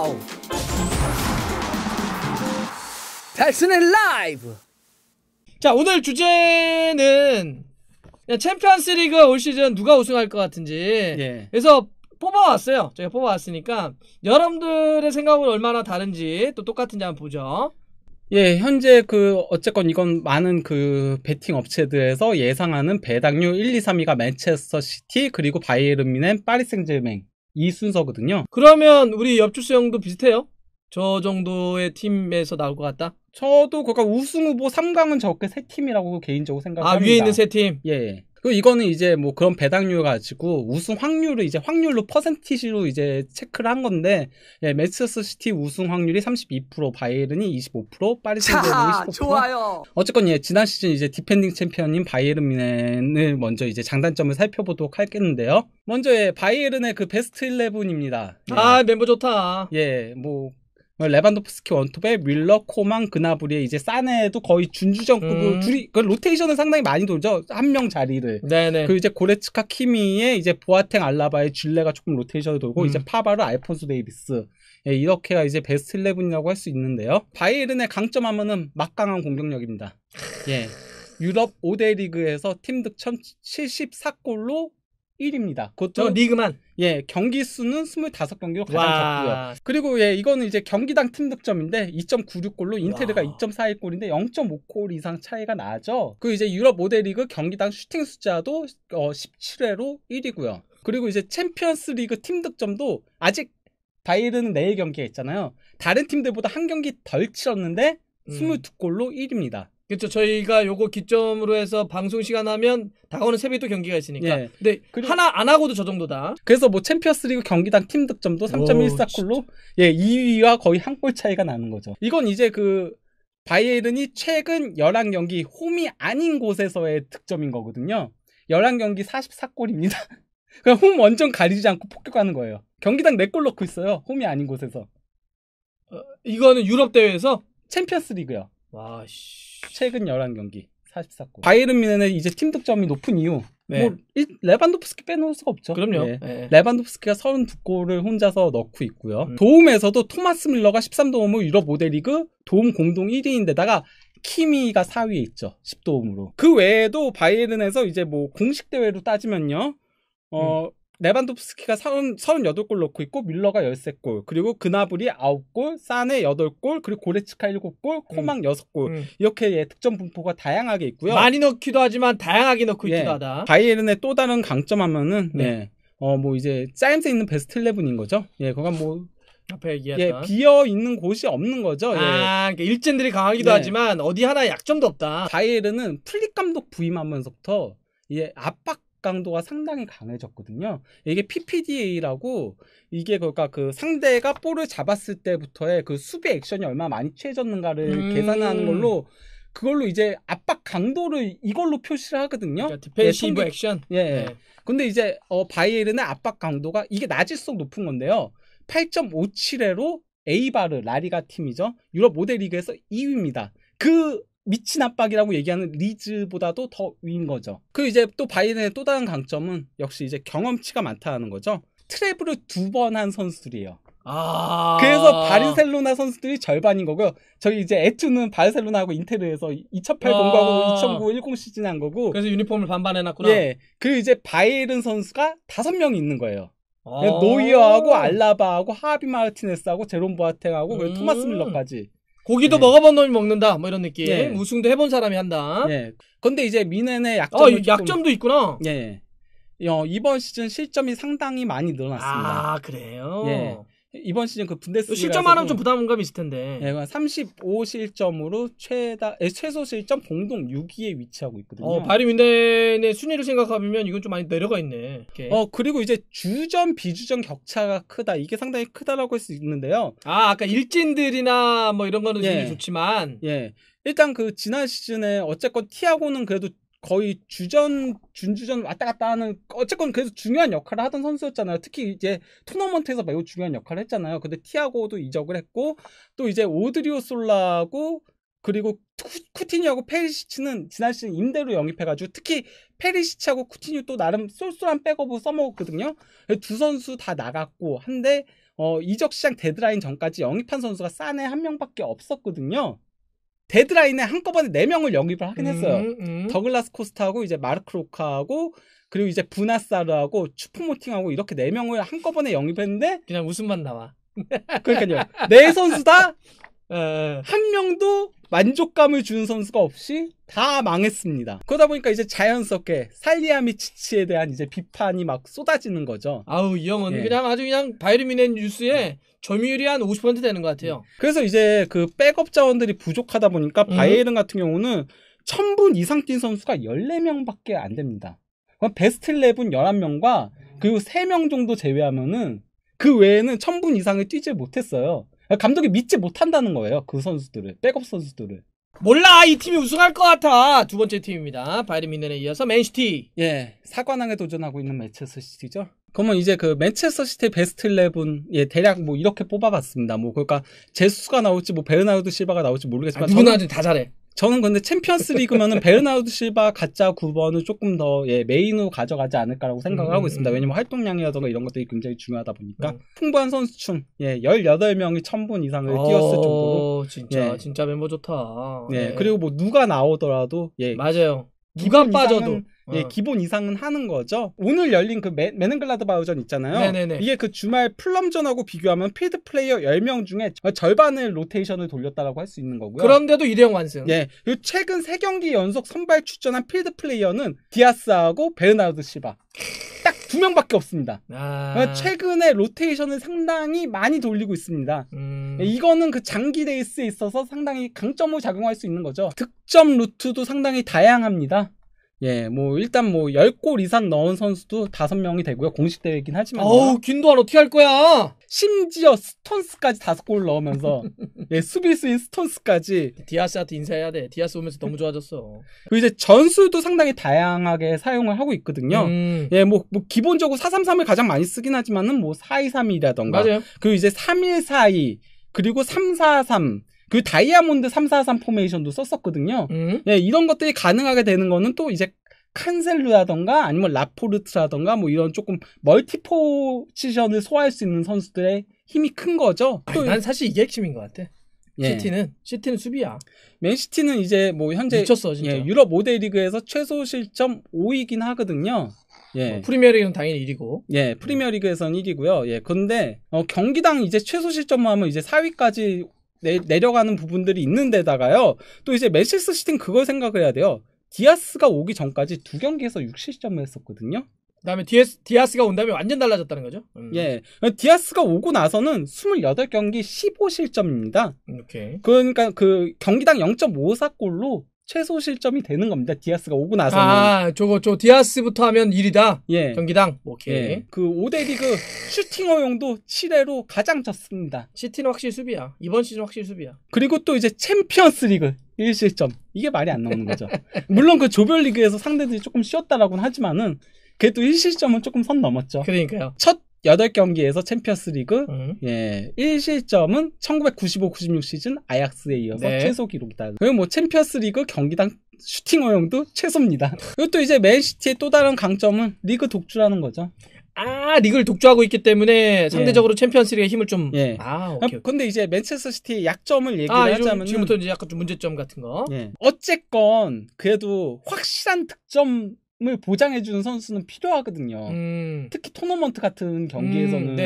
와우. 달순의 라이브. 자, 오늘 주제는 챔피언스리그 올 시즌 누가 우승할 것 같은지. 예. 그래서 뽑아왔어요. 저희가 뽑아왔으니까 여러분들의 생각은 얼마나 다른지 또 똑같은지 한번 보죠. 예, 현재 어쨌건 이건 많은 베팅 업체들에서 예상하는 배당률 1, 2, 3위가 맨체스터 시티, 그리고 바이에른 뮌헨, 파리 생제르맹. 이 순서거든요. 그러면 우리 옆주수 형도 비슷해요? 저 정도의 팀에서 나올 것 같다? 저도 우승 후보 3강은 저렇게 세 팀이라고 개인적으로 생각합니다. 위에 있는 세 팀? 예. 그리고 이거는 이제 그런 배당률 가지고 우승 확률을 이제 확률로 퍼센티지로 이제 체크를 한 건데, 예, 맨체스터 시티 우승 확률이 32%, 바이에른이 25%, 파리 생제르맹이 15%. 좋아요. 어쨌건 예, 지난 시즌 이제 디펜딩 챔피언인 바이에른 뮌헨을 먼저 이제 장단점을 살펴보도록 하겠는데요. 먼저 예, 바이에른의 베스트 11입니다. 예. 멤버 좋다. 예, 레반도프스키 원톱에 뮬러, 코만, 그나브리에 이제 사네도 거의 준주전급으로 둘이 로테이션은 상당히 많이 돌죠. 한 명 자리를. 네네. 그리고 이제 고레츠카, 키미에 이제 보아탱, 알라바의 줄레가 조금 로테이션을 돌고 이제 파바르, 알폰소 데이비스. 예, 이렇게가 이제 베스트 11이라고 할 수 있는데요. 바이에른의 강점하면은 막강한 공격력입니다. 예. 유럽 5대 리그에서 팀 득점 74골로 1위입니다. 그것도 리그만. 예, 경기 수는 25경기로 가장 적고요. 그리고 예, 이거는 이제 경기당 팀 득점인데 2.96골로 인테르가 2.41골인데 0.5골 이상 차이가 나죠. 그리고 이제 유럽 5대 리그 경기당 슈팅 숫자도 17회로 1위고요. 그리고 이제 챔피언스 리그 팀 득점도 아직 바이에른은 4경기가 있잖아요. 다른 팀들보다 한 경기 덜 치렀는데 22골로 1위입니다. 그렇죠. 저희가 요거 기점으로 해서 방송 시간 하면 다가오는 세배 또 경기가 있으니까. 예. 근데 하나 안 하고도 저 정도다. 그래서 챔피언스리그 경기당 팀 득점도 3.14골로 예, 2위와 거의 한 골 차이가 나는 거죠. 이건 이제 바이에른이 최근 11경기 홈이 아닌 곳에서의 득점인 거거든요. 11경기 44골입니다. 그냥 홈 완전 가리지 않고 폭격하는 거예요. 경기당 4골 넣고 있어요. 홈이 아닌 곳에서. 이거는 유럽 대회에서 챔피언스리그요. 와, 씨. 최근 11경기 44골. 바이에른 뮌헨의 이제 팀 득점이 높은 이유. 네. 레반도프스키 빼놓을 수가 없죠. 그럼요. 네. 네. 레반도프스키가 32골을 혼자서 넣고 있고요. 도움에서도 토마스 밀러가 13도움을 유럽 5대 리그 도움 공동 1위인데다가 키미가 4위에 있죠. 10도움으로. 그 외에도 바이에른에서 이제 공식 대회로 따지면요. 레반도프스키가 38골 넣고 있고 밀러가 13골, 그리고 그나브리 9골, 사네 8골, 그리고 고레츠카 7골, 코망 6골. 이렇게 예, 득점 분포가 다양하게 있고요. 많이 넣기도 하지만 다양하게 넣고 있기도 하다. 바이에른의 또 다른 강점하면은 이제 짜임새 있는 베스트 11인 거죠. 예, 그건 앞에 얘기했던 비어 있는 곳이 없는 거죠. 그러니까 일진들이 강하기도 하지만 어디 하나 약점도 없다. 바이에른은 플릭 감독 부임하면서부터 압박 강도가 상당히 강해졌거든요. 이게 PPDA라고, 이게 그러니까 상대가 볼을 잡았을 때부터의 수비 액션이 얼마나 많이 취해졌는가를 계산하는 걸로, 그걸로 이제 압박 강도를 이걸로 표시를 하거든요. 그러니까 디펜시브 액션. 예. 근데 이제 바이에른의 압박 강도가 이게 낮을수록 높은 건데요. 8.57회로 에이바르, 라리가 팀이죠. 유럽 5대 리그에서 2위입니다. 미친 압박이라고 얘기하는 리즈보다도 더 위인 거죠. 이제 또 바이에른의 또 다른 강점은 역시 이제 경험치가 많다는 거죠. 트래블을 2번 한 선수들이에요. 그래서 바르셀로나 선수들이 절반인 거고요. 저희 이제 에투는 바르셀로나하고 인테르에서 2008 공부하고 2009-10 시즌에 한 거고. 그래서 유니폼을 반반 해놨구나. 예. 이제 바이에른 선수가 5명이 있는 거예요. 노이어하고 알라바하고 하비 마르티네스하고 제롬 보아탱하고 그리고 토마스 밀러까지. 고기도 먹어본 놈이 먹는다, 이런 느낌. 우승도 해본 사람이 한다. 근데 이제 뮌헨의 약점도 있구나. 예. 이번 시즌 실점이 상당히 많이 늘어났습니다. 그래요? 예. 이번 시즌 분데스리가 실점하면 좀 부담감이 있을 텐데. 35실점으로 최소 실점 공동 6위에 위치하고 있거든요. 바이에른 뮌헨의 순위를 생각하면 이건 좀 많이 내려가 있네. 그리고 이제 주전 비주전 격차가 크다. 이게 상당히 크다라고 할 수 있는데요. 아까 일진들이나 이런 거는 되게 좋지만. 일단 지난 시즌에 어쨌건 티아고는 그래도 거의 준주전 왔다 갔다 하는, 어쨌건 그래서 중요한 역할을 하던 선수였잖아요. 특히 이제 토너먼트에서 매우 중요한 역할을 했잖아요. 근데 티아고도 이적을 했고, 또 이제 오드리오 솔라하고, 그리고 쿠티뉴하고 페리시치는 지난 시즌 임대로 영입해가지고 특히 페리시치하고 쿠티뉴 또 나름 쏠쏠한 백업을 써먹었거든요. 두 선수 다 나갔고 한데 이적 시장 데드라인 전까지 영입한 선수가 사내 한 명밖에 없었거든요. 데드라인에 한꺼번에 4명을 영입을 하긴 했어요. 더글라스 코스타하고 이제 마르크 로카하고 그리고 이제 부나사르하고 추프모팅하고 이렇게 4명을 한꺼번에 영입했는데 그냥 웃음만 나와. 그러니까요. 4선수 다 한 명도 만족감을 주는 선수가 없이 다 망했습니다. 그러다 보니까 이제 자연스럽게 살리아미치치에 대한 이제 비판이 막 쏟아지는 거죠. 아우 이 형은 예. 그냥 아주 그냥 바이에른 뮌헨 뉴스에 점유율이 한 50% 되는 것 같아요. 그래서 이제 그 백업 자원들이 부족하다 보니까 바이에른 같은 경우는 1000분 이상 뛴 선수가 14명밖에 안 됩니다. 그럼 베스트 11 11명과 그리고 3명 정도 제외하면은 그 외에는 1000분 이상을 뛰지 못했어요. 감독이 믿지 못한다는 거예요. 그 선수들을. 백업 선수들을. 몰라 이 팀이 우승할 것 같아. 두 번째 팀입니다. 바이에른 뮌헨에 이어서 맨시티. 예, 사관왕에 도전하고 있는 맨체스터 시티죠. 그러면 이제 그 맨체스터 시티 베스트 11, 예, 대략 뭐 이렇게 뽑아봤습니다. 뭐, 그러니까 제수가 나올지 뭐 베르나르도 실바가 나올지 모르겠지만. 누구나 다 잘해. 저는 근데 챔피언스 리그면은 베르나르도 실바 가짜 9번을 조금 더 메인으로 가져가지 않을까라고 생각을 하고 있습니다. 왜냐면 활동량이라던가 이런 것들이 굉장히 중요하다 보니까 풍부한 선수층 18명이 1000분 이상을 뛰었을 정도로 진짜 멤버 좋다. 그리고 뭐 누가 나오더라도 맞아요. 누가 빠져도 기본 이상은 하는 거죠. 오늘 열린 그 메넨글라드바흐전 있잖아요. 네네네. 이게 그 주말 플럼전하고 비교하면 필드 플레이어 10명 중에 절반을 로테이션을 돌렸다라고 할 수 있는 거고요. 그런데도 1대0 완승. 그리고 최근 3경기 연속 선발 출전한 필드 플레이어는 디아스하고 베르나르도 실바. 딱 2명밖에 없습니다. 최근에 로테이션을 상당히 많이 돌리고 있습니다. 이거는 그 장기 레이스에 있어서 상당히 강점으로 작용할 수 있는 거죠. 득점 루트도 상당히 다양합니다. 뭐 일단 뭐 10골 이상 넣은 선수도 5명이 되고요. 공식 대회이긴 하지만. 균도안 어떻게 할 거야? 심지어 스톤스까지 5골 넣으면서 수비수인 스톤스까지. 디아스한테 인사해야 돼. 디아스 오면서 너무 좋아졌어. 그리고 이제 전술도 상당히 다양하게 사용을 하고 있거든요. 뭐 기본적으로 4-3-3을 가장 많이 쓰긴 하지만은 뭐 4-2-3-2라던가. 맞아요. 그리고 이제 3-1-4-2 그리고 3-4-3 그 다이아몬드 3-4-3 포메이션도 썼었거든요. 이런 것들이 가능하게 되는 거는 또 이제 칸셀루라던가 아니면 라포르트라던가 뭐 이런 조금 멀티 포지션을 소화할 수 있는 선수들의 힘이 큰 거죠. 난 사실 이게 핵심인 것 같아. 시티는 수비야. 맨시티는 이제 뭐 현재 미쳤어, 진짜. 유럽 5대 리그에서 최소 실점 5위긴 하거든요. 프리미어리그는 당연히 1위고. 프리미어리그에서는 1위고요. 근데 경기당 이제 최소 실점만 하면 이제 4위까지 내려가는 부분들이 있는 데다가요. 또 이제 맨체스터 시티는 그걸 생각을 해야 돼요. 디아스가 오기 전까지 2경기에서 6실점을 했었거든요. 그다음에 디아스가 온 다음에 완전 달라졌다는 거죠? 디아스가 오고 나서는 28경기 15실점입니다. 오케이. 그러니까 그 경기당 0.54골로 최소 실점이 되는 겁니다. 디아스가 오고 나서는. 저 디아스부터 하면 1위다. 경기당. 오케이. 그 5대 리그 슈팅 허용도 7회로 가장 적습니다. 시티는 확실히 수비야. 이번 시즌 확실히 수비야. 그리고 또 이제 챔피언스 리그 1실점. 이게 말이 안 나오는 거죠. 물론 그 조별리그에서 상대들이 조금 쉬었다라고는 하지만은 그래도 1실점은 조금 선 넘었죠. 그러니까요. 첫 8경기에서 챔피언스 리그 1실점은 1995-96 시즌 아약스에 이어서 최소 기록이다. 그리고 뭐 챔피언스 리그 경기당 슈팅 허용도 최소입니다. 그리고 또 이제 맨시티의 또 다른 강점은 리그 독주라는 거죠. 리그를 독주하고 있기 때문에 상대적으로 챔피언스 리그의 힘을 좀. 오케이. 근데 이제 맨체스터 시티의 약점을 얘기를 하자면 지금부터 이제 약간 좀 문제점 같은 거. 어쨌건 그래도 확실한 득점 을 보장해주는 선수는 필요하거든요. 특히 토너먼트 같은 경기에서는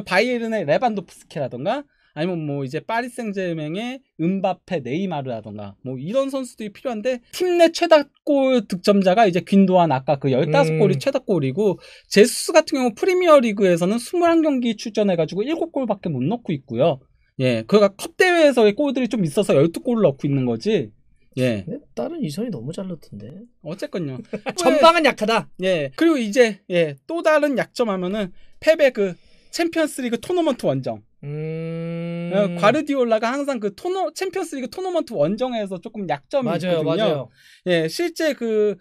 바이에른의 레반도프스키라던가 아니면 뭐 이제 파리 생제르맹의 음바페, 네이마르라던가 뭐 이런 선수들이 필요한데 팀 내 최다골 득점자가 이제 귄도안 아까 그 15골이 최다골이고 제수스 같은 경우 프리미어 리그에서는 21경기 출전해가지고 7골밖에 못 넣고 있고요. 그러니까 컵 대회에서의 골들이 좀 있어서 12골을 넣고 있는 거지. 다른 이선이 너무 잘 넣던데. 어쨌건요. 전방은 약하다. 그리고 이제 또 다른 약점 하면은 페베 그 챔피언스리그 토너먼트 원정. 과르디올라가 항상 그 챔피언스리그 토너먼트 원정에서 조금 약점이 있거든요. 맞아요. 실제 그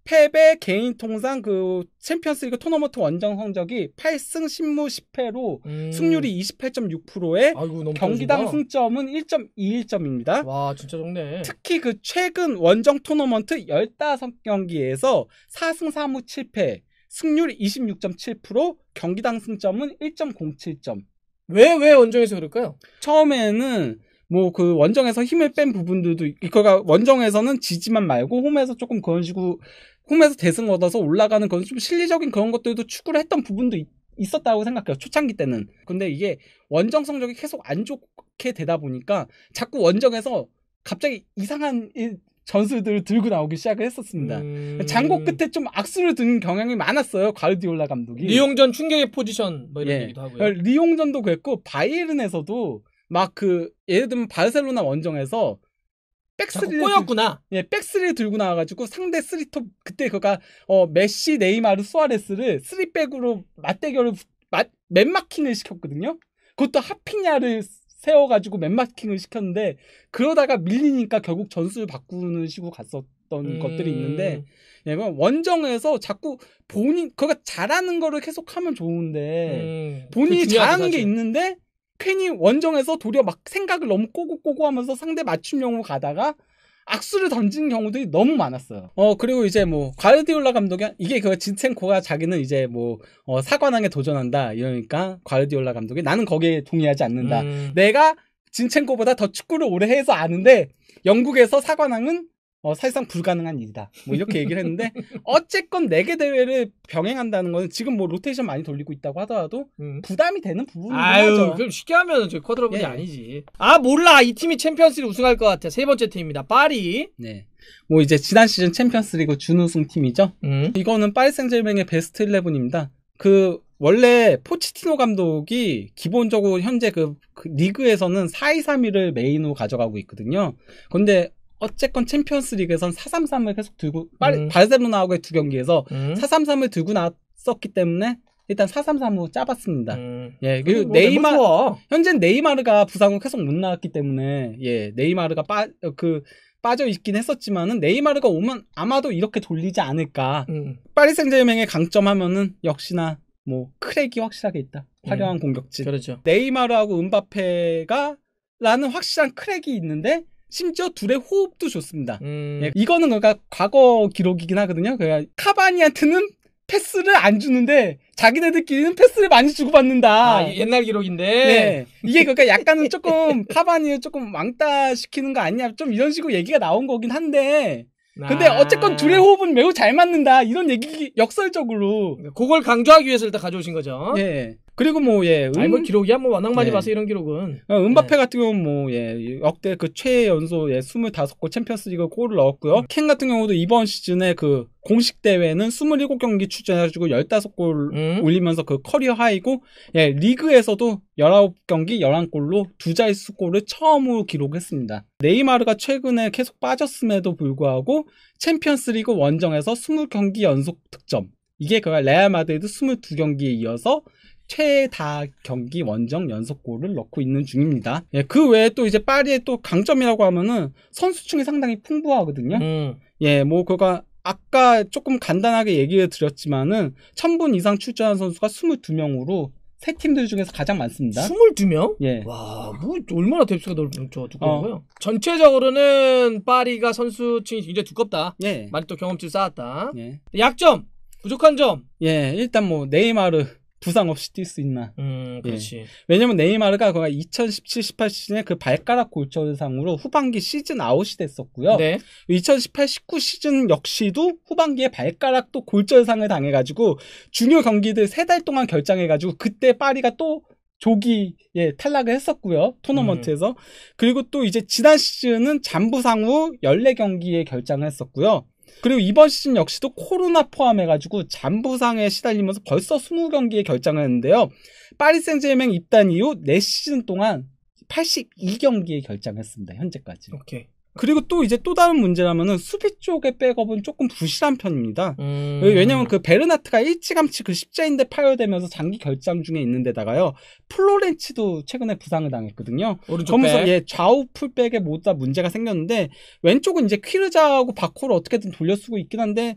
패배 개인 통상 그 챔피언스리그 토너먼트 원정 성적이 8승 10무 10패로 승률이 28.6%에 아이고, 너무 경기당 떨어진다. 승점은 1.21점입니다. 와, 진짜 적네. 특히 그 최근 원정 토너먼트 15경기에서 4승 4무 7패, 승률 26.7%, 경기당 승점은 1.07점. 왜 원정에서 그럴까요? 처음에는 뭐 그 원정에서 힘을 뺀 부분들도 그러니까 원정에서는 지지만 말고 홈에서 조금 그런 식으로 홈에서 대승 얻어서 올라가는 그런 좀 실리적인 그런 것들도 추구를 했던 부분도 있었다고 생각해요. 초창기 때는. 근데 이게 원정 성적이 계속 안 좋게 되다 보니까 자꾸 원정에서 갑자기 이상한 전술들을 들고 나오기 시작을 했었습니다. 장고 끝에 좀 악수를 드는 경향이 많았어요. 가르디올라 감독이. 리용전 충격의 포지션 뭐 이런 예. 얘기도 하고요. 리옹전도 그랬고 바이에른에서도 막 그 예를 들면 바르셀로나 원정에서 자꾸 백스리를 꼬였구나. 백스리를 들고 나와가지고 상대 쓰리톱 그때 그가 메시, 네이마르, 수아레스를 쓰리백으로 맞대결을 맨마킹을 시켰거든요. 그것도 하피냐를 세워가지고 맨마킹을 시켰는데 그러다가 밀리니까 결국 전술을 바꾸는 식으로 갔었던 것들이 있는데 원정에서 자꾸 그가 잘하는 거를 계속하면 좋은데 본인이 잘하는 게 있는데 괜히 원정에서 도리어 막 생각을 너무 꼬고꼬고 하면서 상대 맞춤형으로 가다가 악수를 던지는 경우들이 너무 많았어요. 그리고 이제 뭐 과르디올라 감독이 이게 그 진첸코가 자기는 이제 뭐 사관왕에 도전한다 이러니까 과르디올라 감독이 나는 거기에 동의하지 않는다. 내가 진첸코보다 더 축구를 오래 해서 아는데 영국에서 사관왕은 사실상 불가능한 일이다. 뭐 이렇게 얘기를 했는데 어쨌건 4개 대회를 병행한다는 거는 지금 뭐 로테이션 많이 돌리고 있다고 하더라도 부담이 되는 부분이긴 하죠. 그럼 쉽게 하면 저 쿼드러블이 예. 아니지. 아 몰라 이 팀이 챔피언스리그 우승할 것 같아. 세 번째 팀입니다. 파리. 네. 뭐 이제 지난 시즌 챔피언스리그 준우승 팀이죠. 이거는 파리 생제르맹의 베스트 11입니다. 그 원래 포치티노 감독이 기본적으로 현재 그 리그에서는 4-2-3-1을 메인으로 가져가고 있거든요. 근데 어쨌건 챔피언스리그에선 4-3-3을 계속 들고 바르셀로나하고의 2경기에서 4-3-3을 들고 나왔었기 때문에 일단 4-3-3으로 짜봤습니다. 예, 그리고 현재 네이마르가 부상으로 계속 못 나왔기 때문에 네이마르가 빠져 있긴 했었지만은 네이마르가 오면 아마도 이렇게 돌리지 않을까. 파리 생제르맹의 강점하면은 역시나 뭐 크랙이 확실하게 있다. 화려한 공격진. 그렇죠. 네이마르하고 은바페가 라는 확실한 크랙이 있는데 심지어 둘의 호흡도 좋습니다. 예, 이거는 그러니까 과거 기록이긴 하거든요. 그러니까 카바니한테는 패스를 안 주는데 자기네들끼리는 패스를 많이 주고받는다. 아, 옛날 기록인데. 네. 이게 그러니까 약간은 조금 카바니를 조금 왕따시키는 거 아니냐 좀 이런 식으로 얘기가 나온 거긴 한데 근데 어쨌건 둘의 호흡은 매우 잘 맞는다. 이런 얘기 역설적으로. 그걸 강조하기 위해서 일단 가져오신 거죠. 예. 그리고 뭐 아니 뭐 기록이야 뭐 워낙 많이 봐서 이런 기록은. 은바페 같은 경우는 뭐 역대 그 최연소 25골 챔피언스리그 골을 넣었고요. 켄 같은 경우도 이번 시즌에 그 공식 대회는 27경기 출전해가지고 15골 올리면서 그 커리어 하이고 리그에서도 19경기 11골로 두 자릿수 골을 처음으로 기록했습니다. 네이마르가 최근에 계속 빠졌음에도 불구하고 챔피언스리그 원정에서 20경기 연속 득점. 이게 그 레알 마드리드 22경기에 이어서 최다 경기 원정 연속골을 넣고 있는 중입니다. 그 외에 또 이제 파리의 또 강점이라고 하면은 선수층이 상당히 풍부하거든요. 뭐 그가 아까 조금 간단하게 얘기를 드렸지만은 1000분 이상 출전한 선수가 22명으로 세 팀들 중에서 가장 많습니다. 22명? 예. 와, 뭐 얼마나 뎁스가 두꺼운 거야? 전체적으로는 파리가 선수층이 굉장히 두껍다. 예. 많이 또 경험치를 쌓았다. 예. 약점, 부족한 점. 일단 뭐 네이마르 부상 없이 뛸 수 있나? 그렇지. 왜냐면 네이마르가 2017-18 시즌에 그 발가락 골절상으로 후반기 시즌 아웃이 됐었고요. 네. 2018-19 시즌 역시도 후반기에 발가락도 골절상을 당해가지고 중요 경기들 3달 동안 결장해가지고 그때 파리가 또 조기 탈락을 했었고요. 토너먼트에서. 그리고 또 이제 지난 시즌은 잔부상 후 14경기에 결장을 했었고요. 그리고 이번 시즌 역시도 코로나 포함해가지고 잔부상에 시달리면서 벌써 20경기에 결장을 했는데요. 파리 생제르맹 입단 이후 4시즌 동안 82경기에 결장했습니다. 현재까지. 오케이. 그리고 또 이제 또 다른 문제라면은 수비 쪽의 백업은 조금 부실한 편입니다. 왜냐면 그 베르나트가 일찌감치 그 십자인대 파열되면서 장기 결장 중에 있는데다가요. 플로렌치도 최근에 부상을 당했거든요. 오른쪽 그러면서 백. 좌우 풀백에 모두 다 문제가 생겼는데 왼쪽은 이제 퀴르자하고 바코를 어떻게든 돌려 쓰고 있긴 한데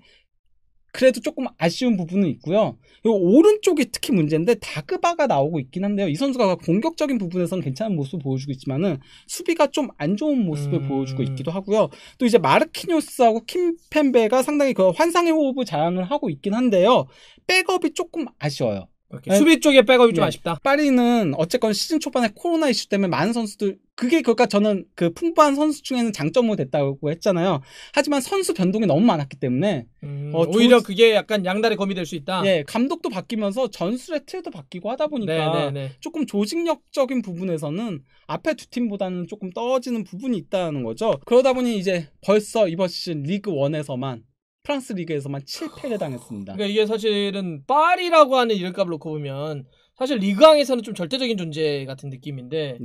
그래도 조금 아쉬운 부분은 있고요. 그리고 오른쪽이 특히 문제인데 다그바가 나오고 있긴 한데요. 이 선수가 공격적인 부분에서는 괜찮은 모습을 보여주고 있지만은 수비가 좀 안 좋은 모습을 보여주고 있기도 하고요. 또 이제 마르키뇨스하고 킴펜베가 상당히 그 환상의 호흡을 자랑을 하고 있긴 한데요. 백업이 조금 아쉬워요. 수비 쪽에 백업이 좀 네. 아쉽다. 파리는 어쨌건 시즌 초반에 코로나 이슈 때문에 많은 선수들 그러니까 저는 그 풍부한 선수 중에는 장점으로 됐다고 했잖아요. 하지만 선수 변동이 너무 많았기 때문에 오히려 그게 약간 양날의 검이 될 수 있다. 예, 감독도 바뀌면서 전술의 틀도 바뀌고 하다 보니까 조금 조직력적인 부분에서는 앞에 두 팀보다는 조금 떨어지는 부분이 있다는 거죠. 그러다 보니 이제 벌써 이번 시즌 리그 1에서만 프랑스 리그에서만 7패를 당했습니다. 그러니까 이게 사실은 파리라고 하는 이름값을 놓고 보면 사실 리그왕에서는 좀 절대적인 존재 같은 느낌인데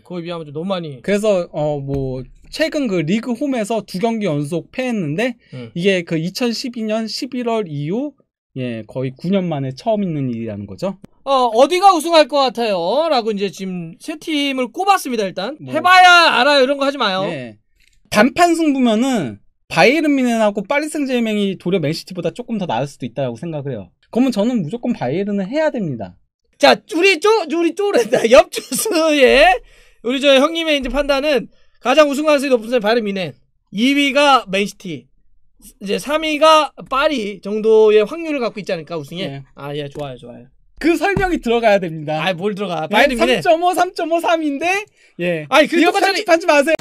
그거에 비하면 좀 너무 많이. 그래서 뭐 최근 그 리그 홈에서 2경기 연속 패했는데 이게 그 2012년 11월 이후 거의 9년 만에 처음 있는 일이라는 거죠. 어디가 우승할 것 같아요? 라고 이제 지금 세 팀을 꼽았습니다. 일단 해봐야 알아요. 이런 거 하지 마요. 단판 승부면은 바이에른 뮌헨하고 파리 생제르맹이 도리어 맨시티보다 조금 더 나을 수도 있다고 생각을 해요. 그러면 저는 무조건 바이에른을 해야 됩니다. 자, 우리 쪼랬다. 옆주수의 우리 저 형님의 이제 판단은 가장 우승 가능성이 높은 선수 바이에른 뮌헨, 2위가 맨시티, 이제 3위가 파리 정도의 확률을 갖고 있지 않을까 우승에. 예, 좋아요. 그 설명이 들어가야 됩니다. 뭘 들어가? 바이에른 뮌헨 3.5, 3.5, 3인데 아니 그리고 편집하지 마세요.